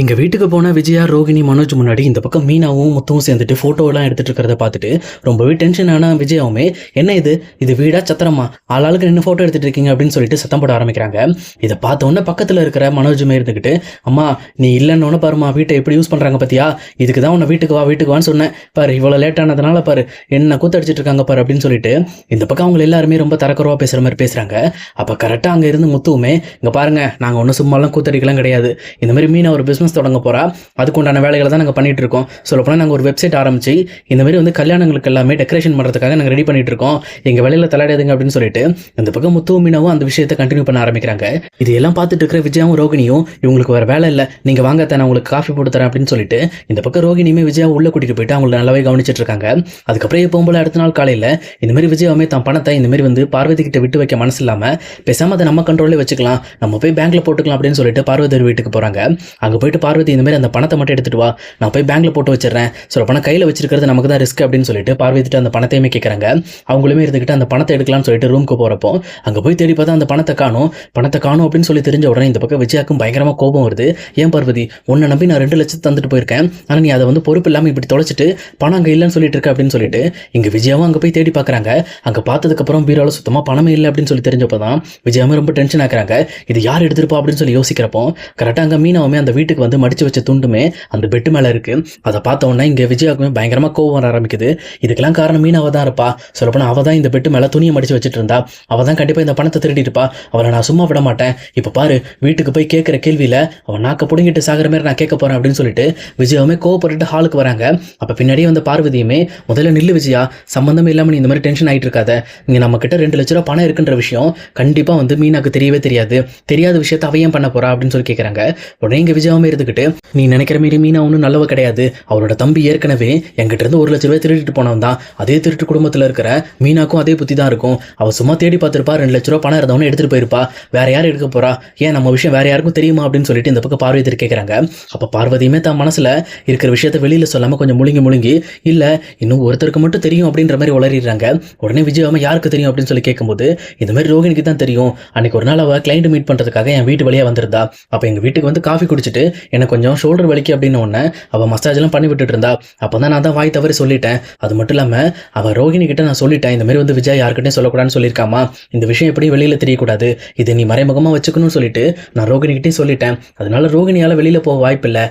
எங்கள் வீட்டுக்கு போன விஜயா, ரோகிணி, மனோஜ் முன்னாடி இந்த பக்கம் மீனாவும் முத்துவும் சேர்ந்துட்டு ஃபோட்டோலாம் எடுத்துகிட்டு இருக்கிறத பார்த்துட்டு ரொம்பவே டென்ஷனான விஜயாவுமே, என்ன இது வீடா சத்திரமா, ஆளாளுக்கு நின்று ஃபோட்டோ எடுத்துகிட்டு இருக்கீங்க அப்படின்னு சொல்லிட்டு சத்தம் போட ஆரம்பிக்கிறாங்க. இதை பார்த்தோன்னே பக்கத்தில் இருக்கிற மனோஜுமே இருந்துக்கிட்டு, அம்மா நீ இல்லைன்னு பாருமா, வீட்டை எப்படி யூஸ் பண்ணுறாங்க பார்த்தியா, இதுக்கு தான் உன்னை வீட்டுக்கு வான்னு சொன்னேன் பாரு, இவ்வளோ லேட்டானதுனால பாரு என்ன கூத்தடிச்சிட்டு இருக்காங்க பாரு அப்படின்னு சொல்லிட்டு இந்த பக்கம் அவங்க எல்லாருமே ரொம்ப தரக்குறவா பேசுகிற மாதிரி பேசுகிறாங்க. அப்போ கரெக்டாக அங்கே இருந்து முத்துவுமே, இங்கே பாருங்க நாங்கள் ஒன்றும் சும்மாலாம் கூத்தடிக்கலாம் கிடையாது, இந்த மாதிரி மீனா ஒரு பிஸ்னஸ் தொடங்க போகிறா, அதுக்குண்டான வேலைகளை தான் நாங்கள் பண்ணிட்டு இருக்கோம். சொல்லப்போனால் நாங்கள் ஒரு வெப்சைட் ஆரம்பிச்சு இந்த மாதிரி வந்து கல்யாணங்களுக்கு எல்லாமே டெக்கரேஷன் பண்ணுறதுக்காக நாங்கள் ரெடி பண்ணிட்டு இருக்கோம், எங்கள் வேலையில் தலையாடுங்க அப்படின்னு சொல்லிட்டு இந்த பக்கம் முத்துவும் மீனாவும் அந்த விஷயத்தை கண்டினியூ பண்ண ஆரம்பிக்கிறாங்க. இது எல்லாம் பார்த்துட்டு இருக்கிற விஜயாவும் ரோகிணியும், இவங்களுக்கு வேறு வேலை இல்லை, நீங்கள் வாங்க நான் உங்களுக்கு காஃபி போட்டு தரேன் அப்படின்னு சொல்லிட்டு இந்த பக்கம் ரோகிணியுமே விஜயா உள்ளே கூட்டிகிட்டு போயிட்டு அவங்களை நல்லாவே கவனிச்சிட்டு இருக்காங்க. அதுக்கப்புறம் எப்பவும் போல அடுத்த நாள் காலையில் இந்த மாதிரி விஜயாவுமே தான் பணத்தை இந்த மாதிரி வந்து பார்வதி கிட்ட விட்டு வைக்க மனசு இல்லாமல், பேசாமல் அதை நம்ம கண்ட்ரோலே வச்சுக்கலாம், நம்ம போய் பேங்க்ல போட்டுக்கலாம் அப்படின்னு சொல்லிட்டு பார்வதி வீட்டுக்கு போகிறாங்க. அங்கே போயிட்டு பார்வதி இந்த மாதிரி அந்த பணத்தை மட்டும் எடுத்துட்டு வா, நான் போய் பேங்க்ல போட்டு வச்சிடறேன், சொல்ல பணம் கையில் வச்சிருக்கிறது நமக்கு தான் ரிஸ்க் அப்படின்னு சொல்லிட்டு பார்வதிட்டு அந்த பணத்தையுமே கேட்குறாங்க. அவங்களுமே இருந்துக்கிட்டு அந்த பணத்தை எடுக்கலாம்னு சொல்லிட்டு ரூமுக்கு போகிறப்போ அங்கே போய் தேடி பார்த்தா அந்த பணத்தை காணும் அப்படின்னு சொல்லி தெரிஞ்ச உடனே இந்த பக்கம் விஜயாக்கும் பயங்கரமாக கோபம் வருது. ஏன் பார்வதி, உன்னை நம்பி நான் 2 லட்சம் தந்துட்டு போயிருக்கேன், ஆனால் நீ அதை வந்து பொறுப்பு இல்லாமல் இப்படி தொலைச்சிட்டு பணம் அங்கே இல்லைன்னு சொல்லிட்டு இருக்க அப்படின்னு சொல்லிட்டு இங்கே விஜயாவும் அங்கே போய் தேடி பார்க்குறாங்க. அங்கே பார்த்ததுக்கப்புறம் பீரோல சுத்தமாக பணமே இல்லை அப்படின்னு சொல்லி தெரிஞ்சப்போ தான் விஜயாவும் ரொம்ப டென்ஷன் ஆக்குறாங்க. இது யார் எடுத்துருப்பா அப்படின்னு சொல்லி யோசிக்கிறப்போ கரெக்டாக அங்கே மீனாவுமே அந்த வீட்டுக்கு வந்து மடிச்சு வச்ச துண்டுமே அந்த பெட்டு மேலே இருக்கு. அதை பார்த்த உடனே இங்கே விஜயாவுக்குமே பயங்கரமாக கோவம் வர ஆரம்பிக்குது. இதுக்கெல்லாம் காரணம் மீனாவை தான் இருப்பா, சொல்லப்போனால் அவள் தான் இந்த பெட்டு மேலே துணியை மடிச்சு வச்சுட்டு இருந்தா, அவள் தான் கண்டிப்பாக இந்த பணத்தை திருடிட்டு இருப்பா, அவளை நான் சும்மா விட மாட்டேன், இப்போ பாரு வீட்டுக்கு போய் கேட்குற கேள்வியில் அவன் நாக்க பிடுங்கிட்டு சாகிற மாதிரி நான் கேட்க போறேன் அப்படின்னு சொல்லிட்டு விஜயாவுமே கோவப்பட்டு ஹாலுக்கு வராங்க. அப்போ பின்னாடியே வந்து பார்வதியுமே, முதல்ல நில்லு விஜயா, சம்பந்தமே இல்லாமல் நீ இந்த மாதிரி டென்ஷன் ஆகிட்டு இருக்காத, இங்கே நம்ம கிட்ட 2 லட்ச ரூபா பணம் இருக்குன்ற விஷயம் கண்டிப்பாக வந்து மீனாக்கு தெரியவே தெரியாத விஷயத்தை அவ ஏன் பண்ண போறா அப்படின்னு சொல்லி கேட்குறாங்க. உடனே இங்கே விஜயாவுமே இருந்துக்கிட்டு, நீ நினைக்கிற மாரி மீனா ஒன்றும் நல்லவ கிடையாது, அவரோட தம்பி ஏற்கனவே என்கிட்ட இருந்து 1 லட்ச ரூபாய் திருடிட்டு போனவன் தான், அதே திருட்டு குடும்பத்தில் இருக்கிற மீனாக்கும் அதே புத்தி தான் இருக்கும், அவ சும்மா தேடி பார்த்துருப்பா, 2 லட்ச ரூபா பணம் இருந்தவனே எடுத்துட்டு போயிருப்பா, வேற யார் எடுக்க போறா, ஏன் நம்ம விஷயம் வேற யாருக்கும் தெரியுமா அப்படின்னு சொல்லிட்டு இந்த பக்கம் பார்வதி கேட்குறாங்க. அப்போ பார்வதியுமே தான் மனசுல இருக்கிற விஷயத்தை வெளியில சொல்லாம கொஞ்சம் முழுங்கி இல்ல இன்னும் ஒருத்தருக்கு மட்டும் தெரியும் அப்படின்ற மாதிரி உளறிடுறாங்க. உடனே விஜயாவை யாருக்கு தெரியும் அப்படின்னு சொல்லி கேட்கும்போது, இந்த மாதிரி ரோகிணிக்கு தான் தெரியும், அன்னைக்கு ஒரு நாள் அவள் கிளைண்ட் மீட் பண்ணுறதுக்காக என் வீட்டு வழியாக வந்திருந்தா, அப்போ எங்கள் வீட்டுக்கு வந்து காஃபி குடிச்சிட்டு எனக்கு கொஞ்சம் ஷோல்டர் வலிக்கு அப்படின்னு ஒன்று அவள் மசாஜ்லாம் பண்ணி விட்டுட்டு இருந்தா, அப்போ தான் நான் தான் வாய் தவறி சொல்லிட்டேன், அது மட்டும் இல்லாமல் அவள் ரோகிணி கிட்ட நான் சொல்லிட்டேன், இந்த மாதிரி வந்து விஜய் யாருக்கிட்டையும் சொல்லக்கூடாதுன்னு சொல்லியிருக்காமா, இந்த விஷயம் எப்படி வெளியில் தெரியக்கூடாது, இதை நீ மறைமுகமாக வச்சுக்கணும்னு சொல்லிட்டு நான் ரோகிணிக்கிட்டையும் சொல்லிட்டேன், அதனால ரோகிணியால் வெளியில் போக வாய்ப்பில்லை.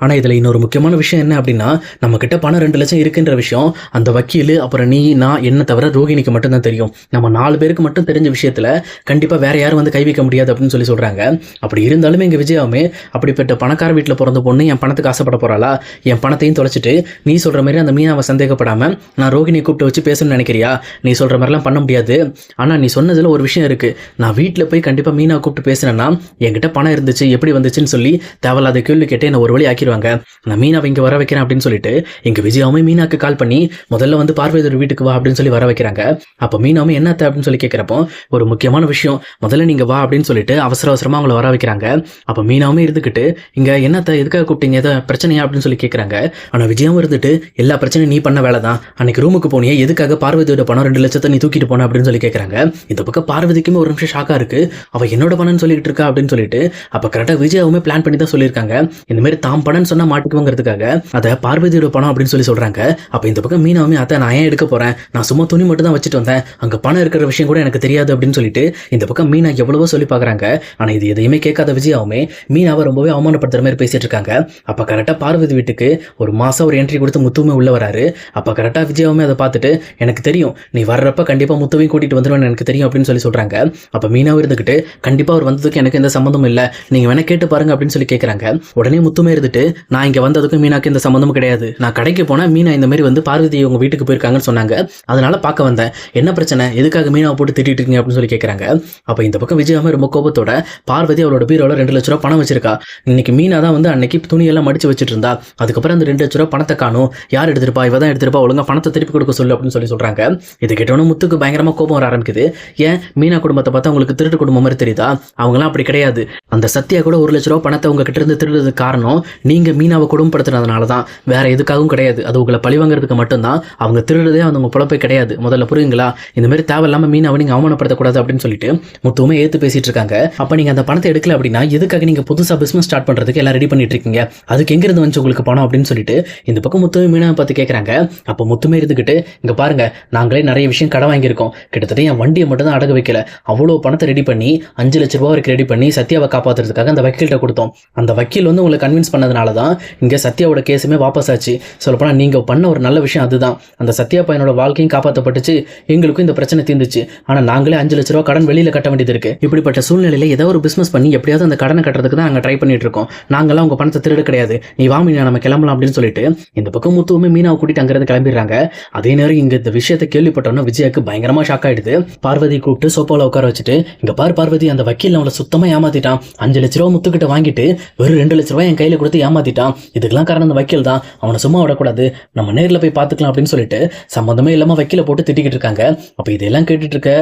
ஆனால் இதில் இன்னொரு முக்கியமான விஷயம் என்ன அப்படின்னா, நம்மக்கிட்ட பணம் 2 லட்சம் இருக்குன்ற விஷயம் அந்த வக்கீல் அப்புறம் நீ நான் என்ன தவிர ரோகிணிக்கு மட்டும்தான் தெரியும், நம்ம 4 பேருக்கு மட்டும் தெரிஞ்ச விஷயத்தில் கண்டிப்பாக வேற யாரும் வந்து கை வைக்க முடியாது அப்படின்னு சொல்லி சொல்கிறாங்க. அப்படி இருந்தாலுமே எங்கள் விஜயாவுமே, அப்படிப்பட்ட பணக்கார வீட்டில் பிறந்த பொண்ணு என் பணத்துக்கு ஆசைப்பட போகிறாளா, என் பணத்தையும் தொலைச்சிட்டு நீ சொல்கிற மாதிரி அந்த மீனாவை சந்தேகப்படாமல் நான் ரோகிணியை கூப்பிட்டு வச்சு பேசணும்னு நினைக்கிறியா, நீ சொல்கிற மாதிரிலாம் பண்ண முடியாது. ஆனால் நீ சொன்னதில் ஒரு விஷயம் இருக்குது, நான் வீட்டில் போய் கண்டிப்பாக மீனாவை கூப்பிட்டு பேசுனேன்னா என்கிட்ட பணம் இருந்துச்சு எப்படி வந்துச்சுன்னு சொல்லி தேவையில்லாத கேள்வி கேட்டு என்னை ஒரு வழி ஆக்கிடுவாங்க, நான் மீனாவை இங்கே வர வைக்கிறேன் அப்படின்னு சொல்லிட்டு எங்க விஜயாவுமே மீனாக்கு கால் பண்ணி முதல்ல வந்து பார்வதியோட வீட்டுக்கு வா அப்படின்னு சொல்லி வர வைக்கிறாங்க. அப்போ மீனாவும் என்னத்த அப்படின்னு சொல்லி கேட்குறப்போ, ஒரு முக்கியமான விஷயம், முதல்ல நீங்க வா அப்படின்னு சொல்லிட்டு அவசரமா அவங்கள வர வைக்கிறாங்க. அப்போ மீனாவுமே இருந்துக்கிட்டு, இங்க என்னத்த எதுக்காக கூப்பிட்டீங்க, ஏதோ பிரச்சனையா அப்படின்னு சொல்லி கேட்குறாங்க. ஆனால் விஜயாவும் இருந்துட்டு, எல்லா பிரச்சனையும் நீ பண்ண வேலை தான், அன்னைக்கு ரூமுக்கு போனியே எதுக்காக பார்வதியோட பணம் 2 லட்சத்தை நீ தூக்கிட்டு போன அப்படின்னு சொல்லி கேட்குறாங்க. இந்த பக்கம் பார்வதிக்குமே ஒரு நிமிஷம் ஷாக்கா இருக்கு, அவ என்னோட பணம்னு சொல்லிட்டு இருக்கா அப்படின்னு சொல்லிட்டு. அப்போ கரெக்டாக விஜயாவுமே பிளான் பண்ணி தான் சொல்லியிருக்காங்க, இந்த மாதிரி தாம் பணம் சொன்னா மாட்டிக்குவோங்கிறதுக்காக அதை பார்வதியோட பணம் அப்படின்னு சொல்லி சொல்றாங்க. அப்ப இந்த பக்கம் மீனாவுமே, அத்தை நான் ஏன் எடுக்க போறேன், நான் சும்மா துணி மட்டும் தான் வச்சுட்டு வந்தேன், அங்க பணம் இருக்கிற விஷயம் கூட எனக்கு தெரியாது அப்படின்னு சொல்லிட்டு இந்த பக்கம் மீனா எவ்வளவோ சொல்லி பாக்குறாங்க. ஆனா இது எதையுமே கேட்காத விஜயாவுமே மீனாவை ரொம்பவே அவமானப்படுத்துற மாதிரி பேசிட்டு இருக்காங்க. அப்ப கரெக்டா பார்வதி வீட்டுக்கு ஒரு மாசம் ஒரு என்ட்ரி கொடுத்து முத்துவுமே உள்ள வராரு. அப்ப கரெக்டா விஜயாவுமே அதை பார்த்துட்டு, எனக்கு தெரியும் நீ வர்றப்ப கண்டிப்பா முத்துவையும் கூட்டிட்டு வந்துருவேன்னு எனக்கு தெரியும் அப்படின்னு சொல்லி சொல்றாங்க. அப்ப மீனாவும் இருந்துகிட்டு, கண்டிப்பா அவர் வந்ததுக்கு எனக்கு எந்த சம்மந்தமும் இல்லை, நீங்க வேணா கேட்டு பாருங்க அப்படின்னு சொல்லி கேட்கறாங்க. உடனே முத்துமே இருந்துட்டு, நான் இங்க வந்ததுக்கும் மீனாக்கு இந்த சம்மந்தமும் கிடையாது, நான் கடைக்கு போனா மீனா இந்த மாதிரி வந்து பார்வதி உங்க வீட்டுக்கு போயிருக்காங்கன்னு சொன்னாங்க, அதனால பார்க்க வந்தேன், என்ன பிரச்சனை, எதுக்காக மீனாவை போட்டு திட்டிட்டு இருக்கீங்க அப்படின்னு சொல்லி கேட்கறாங்க. அப்ப இந்த பக்கம் விஜயாவுமே ரொம்ப கோபத்தோட, பார்வதி அவளோட பீரோல 2 லட்ச ரூபா பணம் வச்சிருக்கா, இன்னைக்கு மீனா தான் வந்து அன்னைக்கு துணியெல்லாம் மடிச்சு வச்சுட்டு இருந்தா, அதுக்கப்புறம் அந்த 2 லட்ச ரூபா பணத்தை காணும், யார் எடுத்திருப்பா, இவ தான் எடுத்திருப்பா, ஒழுங்கா பணத்தை திருப்பி கொடுக்க சொல்லு அப்படின்னு சொல்லி சொல்றாங்க. இதை கேட்டோன்னு முத்துக்கு பயங்கரமா கோபம் வர ஆரம்பிக்குது. ஏன் மீனா குடும்பத்தை பார்த்தா உங்களுக்கு திருட்டு குடும்பம் மாதிரி தெரியுதா, அவங்களாம் அப்படி கிடையாது, அந்த சத்யா கூட 1 லட்ச ரூபா பணத்தை உங்ககிட்ட இருந்து திருடுறதுக்கு காரணம் நீங்கள் மீனாவை கொடுமைப்படுத்துனதுனால தான், வேற எதுக்காகவும் கிடையாது. அது உங்களை பழி வாங்குறதுக்கு மட்டும்தான். அவங்க திருடுறதே அவங்க பொழப்பே கிடையாது. முதல்ல புரியுங்களா? இந்த மாதிரி தேவையில்லாமல் மீனாவை நீங்கள் அவமானப்படுத்தக்கூடாது அப்படின்னு சொல்லிட்டு முத்துவுமே ஏற்று பேசிட்டு இருக்காங்க. அப்போ நீங்கள் அந்த பணத்தை எடுக்கல அப்படின்னா எதுக்காக நீங்கள் புதுசாக பிஸ்னஸ் ஸ்டார்ட் பண்ணுறதுக்கு எல்லாம் ரெடி பண்ணிட்டு இருக்கீங்க? அதுக்கு எங்கிருந்து வந்து உங்களுக்கு பணம் அப்படின்னு சொல்லிட்டு இந்த பக்கம் முத்துவே மீனாவை பார்த்து கேட்குறாங்க. அப்போ முத்துமே இருந்துக்கிட்டு, இங்கே பாருங்க, நாங்களே நிறைய விஷயம் கடன் வாங்கியிருக்கோம். கிட்டத்தட்ட என் வண்டியை மட்டும் தான் அடகு வைக்கல, அவ்வளோ பணத்தை ரெடி பண்ணி 5 லட்ச ரூபா வரைக்கும் ரெடி பண்ணி சத்யாவை காப்பாற்றுறதுக்காக அந்த வக்கீல்கிட்ட கொடுத்தோம். அந்த வக்கீல் வந்து உங்களை கன்வின்ஸ் பண்ணதுனால தான் இங்கே சத்யாவோட கேஸுமே வாபஸ் ஆச்சு. சொல்லப்போனால் நீங்கள் பண்ண ஒரு நல்ல விஷயம் அதுதான். அந்த சத்யா பையனோட வாழ்க்கையும் காப்பாற்றப்பட்டுச்சு, எங்களுக்கும் இந்த பிரச்சனை தீர்ந்துச்சு. ஆனால் நாங்களே 5 லட்ச ரூபா கடன் வெளியில் கட்ட வேண்டியது இருக்குது. இப்படிப்பட்ட சூழ்நிலையில் ஏதோ ஒரு பிஸ்னஸ் பண்ணி எப்படியாவது அந்த கடனை கட்டுறதுக்கு தான் நாங்கள் ட்ரை பண்ணிட்டு இருக்கோம். நாங்களாம் உங்கள் பணத்தை திருட கிடையாது. நீ வா மீனா, நம்ம கிளம்பலாம் அப்படின்னு சொல்லிட்டு இந்த பக்கம் முத்துவுமே மீனாவை கூட்டிட்டு அங்கிருந்து கிளம்பிடுறாங்க. அதே நேரம் இங்கே இந்த விஷயத்தை கேள்விப்பட்டோன்னா விஜயாக்கு பயங்கரமாக ஷாக் ஆயிடுது. பார்வதி கூப்பிட்டு சோஃபாவில் உட்கார வச்சுட்டு, இங்கே பார் பார்வதி, அந்த வக்கீல் அவளை சுத்தமாக ஏமாத்திட்டான். 5 லட்ச ரூபா முத்துக்கிட்ட வாங்கிட்டு வெறும் 2 லட்ச ரூபாய் என் கையில் கொடுத்து ஏமாத்திட்டான். இதுக்கெல்லாம் காரணம் அந்த வக்கீல் தான். அவனை சும்மா விடக்கூடாது, நம்ம நேரில் போய் பார்த்துக்கலாம் அப்படின்னு சொல்லிட்டு சம்மந்தமே இல்லாமல் வக்கீலை போட்டு திட்டிக்கிட்டு இருக்காங்க. அப்போ இதெல்லாம் கேட்டுட்டு இருக்க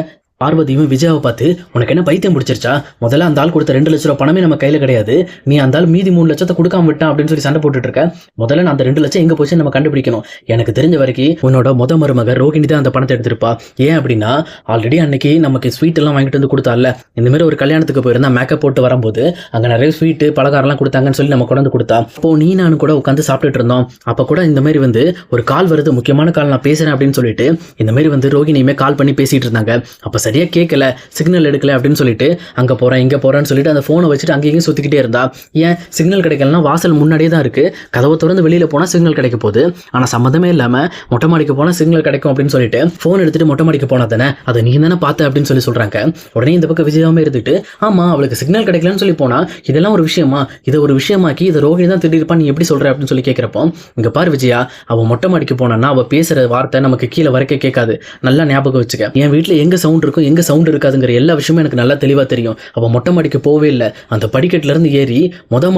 பார்வதியும் விஜயாவை பார்த்து, உனக்கு என்ன பைத்தியம் பிடிச்சிருச்சா? முதல்ல அந்த ஆள் கொடுத்த 2 லட்ச ரூபா பணமே நம்ம கையில் கிடையாது. நீ அந்த ஆள் மீதி 3 லட்சத்தை கொடுக்காம விட்டான் அப்படின்னு சொல்லி சண்டை போட்டுட்டு இருக்க. முதல்ல நான் அந்த 2 லட்சம் எங்கே போச்சுன்னு நம்ம கண்டுபிடிக்கணும். எனக்கு தெரிஞ்ச வரைக்கும் உன்னோட மருமக ரோகிணி தான் அந்த பணத்தை எடுத்திருப்பா. ஏன் அப்படின்னா, ஆல்ரெடி அன்னைக்கு நமக்கு ஸ்வீட் எல்லாம் வாங்கிட்டு வந்து கொடுத்தால, இந்த மாதிரி ஒரு கல்யாணத்துக்கு போயிருந்தா மேக்கப் போட்டு வரும்போது அங்கே நிறைய ஸ்வீட்டு பலகாரம்லாம் கொடுத்தாங்கன்னு சொல்லி நம்ம கொண்டு வந்து கொடுத்தா. அப்போ நீ நானும் கூட உட்காந்து சாப்பிட்டுட்டு இருந்தோம். அப்போ கூட இந்த மாதிரி வந்து ஒரு கால் வருது, முக்கியமான கால், நான் பேசுறேன் அப்படின்னு சொல்லிட்டு இந்த மாதிரி வந்து ரோகிணியுமே கால் பண்ணி பேசிட்டு இருந்தாங்க. அப்போ சரியா கேட்கல, சிக்னல் எடுக்கல அப்படின்னு சொல்லிட்டு அங்கே போகிறேன் இங்கே போகிறேன்னு சொல்லிட்டு அந்த ஃபோனை வச்சுட்டு அங்கேயும் சுற்றிக்கிட்டே இருந்தா. ஏன் சிக்னல் கிடைக்கலன்னா வாசல் முன்னாடியே தான் இருக்குது, கதவை திறந்து வெளியில் போனால் சிக்னல் கிடைக்க போகுது. ஆனால் சம்மந்தமே இல்லாமல் மொட்டை மாடிக்கு போனால் சிக்னல் கிடைக்கும் அப்படின்னு சொல்லிட்டு ஃபோன் எடுத்துகிட்டு மொட்டை மாடிக்கு போனா தானே, அதை நீ தானே பார்த்த அப்படின்னு சொல்கிறாங்க. உடனே இந்த பக்கம் விஜயாவே இருந்துட்டு, ஆமாம் அவளுக்கு சிக்னல் கிடைக்கலன்னு சொல்லி போனால் இதெல்லாம் ஒரு விஷயமா, இதை ஒரு விஷயமாக்கி இதை ரோகிணி தான் திடீர்ப்பா நீ எப்படி சொல்கிற அப்படின்னு சொல்லி கேட்குறப்போ, இங்கே பார் விஜயா, அவள் மொட்டை மாடிக்கு போனான்னா அவள் பேசுகிற வார்த்தை நமக்கு கீழே வரைக்கும் கேட்காது. நல்லா ஞாபகம் வச்சுக்க. என் வீட்டில் எங்கே சவுண்ட் இருக்கும் எங்கே சவுண்ட் இருக்காதுங்கிற எல்லா விஷயமும் எனக்கு நல்லா தெளிவாக தெரியும். அவள் மொட்டை மாடிக்கு போவே இல்லை, அந்த படிக்கட்டுல இருந்து ஏறி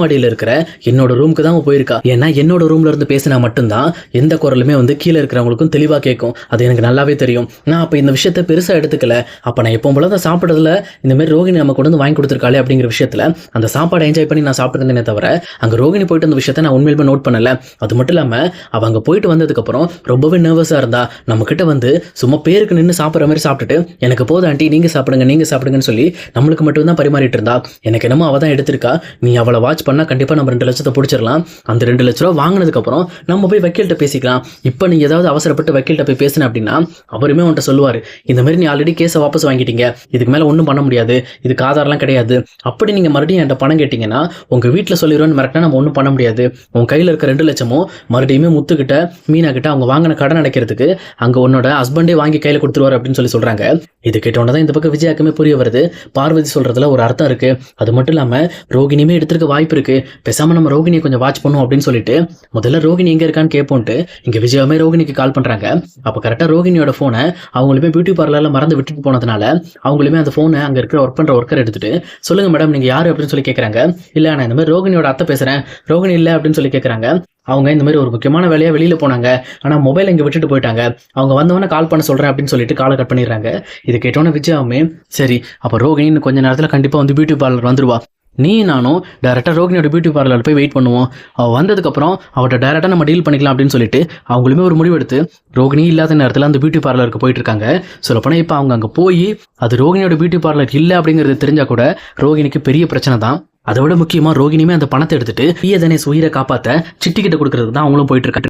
மாடியில் இருக்கிற என்னோட ரூமுக்கு தான் போயிருக்கா. ஏன்னா என்னோட ரூம்ல இருந்து பேசினா மட்டும்தான் எந்த குரலுமே வந்து கீழே இருக்கிறவங்களுக்கும் தெளிவாக கேட்கும். அது எனக்கு நல்லாவே தெரியும். நான் அப்போ இந்த விஷயத்த பெருசாக எடுத்துக்கல. அப்போ நான் எப்போ போல தான் சாப்பிட்றதுல இந்த மாதிரி ரோகிணி நம்ம கொண்டு வந்து வாங்கி கொடுத்துருக்காளே அப்படிங்கிற விஷயத்தில் அந்த சாப்பாடை என்ஜாய் பண்ணி நான் சாப்பிட்ருந்தேனே தவிர அங்கே ரோகிணி போயிட்டு அந்த விஷயத்த நான் உண்மையிலுமே நோட் பண்ணல. அது மட்டும் இல்லாமல் அவள் அங்கே போயிட்டு வந்ததுக்கப்புறம் ரொம்பவே நர்வஸாக இருந்தா. நம்மக்கிட்ட வந்து சும்மா பேருக்கு நின்று சாப்பிட்ற மாதிரி சாப்பிட்டுட்டு, எனக்கு போதும் ஆண்டி நீங்கள் சாப்பிடுங்கன்னு சொல்லி நம்மளுக்கு மட்டும் தான் பரிமாறிட்டு இருந்தா. எனக்கு என்னமோ அவள் தான் எடுத்திருக்கா. நீ அவளை வாட்ச் பண்ணால் கண்டிப்பாக நம்ம 2 லட்சத்தை பிடிச்சிடலாம். அந்த 2 லட்ச ரூபா வாங்கினதுக்கப்புறம் நம்ம போய் வக்கீல்கிட்ட பேசிக்கலாம். இப்போ நீ ஏதாவது அவசரப்பட்டு வக்கீல்கிட்ட போய் பேசின அப்படின்னா அவருமே உன்ட்ட சொல்லுவார், இந்த மாதிரி நீ ஆல்ரெடி கேஸை வாபஸ் வாங்கிட்டீங்க, இதுக்கு மேலே ஒன்றும் பண்ண முடியாது, இதுக்கு ஆதாரம்லாம் கிடையாது. அப்படி நீங்கள் மறுபடியும் என்கிட்ட பணம் கேட்டிங்கன்னா உங்கள் வீட்டில் சொல்லிடுவோன்னு மிரட்டினா நம்ம ஒன்றும் பண்ண முடியாது. உன் கையில் இருக்க 2 லட்சமும் மறுபடியுமே முத்துக்கிட்ட மீனா கிட்ட அவங்க வாங்கின கடன் அடைக்கிறதுக்கு அங்கே உன்னோட ஹஸ்பண்டே வாங்கி கையில் கொடுத்துருவார் அப்படின்னு சொல்கிறாங்க. இது கேட்டோன்னே தான் இந்த பக்கம் விஜயாக்குமே புரிய வருது, பார்வதி சொல்றதுல ஒரு அர்த்தம் இருக்கு. அது மட்டும் இல்லாம ரோகிணியுமே எடுத்துருக்க வாய்ப்பு இருக்கு. பேசாம நம்ம ரோகிணியை கொஞ்சம் வாட்ச் பண்ணும் அப்படின்னு சொல்லிட்டு முதல்ல ரோகிணி எங்க இருக்கான்னு கேட்போன்ட்டு இங்க விஜயாமே ரோகிணிக்கு கால் பண்றாங்க. அப்ப கரெக்டா ரோகிணியோட போனை அவங்களுமே பியூட்டி பார்லர்ல மறந்து விட்டுட்டு போனதுனால அவங்களுமே அந்த போனை அங்க இருக்கிற ஒர்க் பண்ற ஒர்க்கர் எடுத்துட்டு, சொல்லுங்க மேடம் நீங்க யாரு அப்படின்னு சொல்லி கேட்கறாங்க. இல்ல நான் இந்த மாதிரி ரோகிணியோட அத்தை பேசுறேன், ரோகிணி இல்ல அப்படின்னு சொல்லி கேட்கறாங்க. அவங்க இந்த மாதிரி ஒரு முக்கியமான வேலையா வெளியில போனாங்க, ஆனா மொபைல் இங்க விட்டுட்டு போயிட்டாங்க, அவங்க வந்தவொடனே கால் பண்ண சொல்றேன் அப்படின்னு சொல்லிட்டு காலை கட் பண்ணிடுறாங்க. இது கேட்டோன்னே விஜயாவுமே சரி அப்போ ரோகிணி கொஞ்ச நேரத்தில் கண்டிப்பா வந்து பியூட்டி பார்லர் வந்துருவா, நீ நானும் டேரெக்டாக ரோகிணியோட பியூட்டி பார்லர் போய் வெயிட் பண்ணுவோம், அவள் வந்ததுக்கப்புறம் அவட்ட டேரெக்டாக நம்ம டீல் பண்ணிக்கலாம் அப்படின்னு சொல்லிட்டு அவங்களுமே ஒரு முடிவு எடுத்து ரோகிணி இல்லாத நேரத்தில் அந்த பியூட்டி பார்லருக்கு போயிட்டு இருக்காங்க. சொல்லப்போனால் இப்போ அவங்க அங்கே போய் அது ரோகிணியோட பியூட்டி பார்லர் இல்லை அப்படிங்கிறது தெரிஞ்சா கூட ரோகிணிக்கு பெரிய பிரச்சனை தான். அதை விட முக்கியமாக ரோகிணியுமே அந்த பணத்தை எடுத்துட்டு பிரியதனேஷ் உயிரை காப்பாற்ற சிட்டிக்கிட்ட கொடுக்கறதுக்கு தான் அவங்களும் போயிட்டு இருக்காங்க.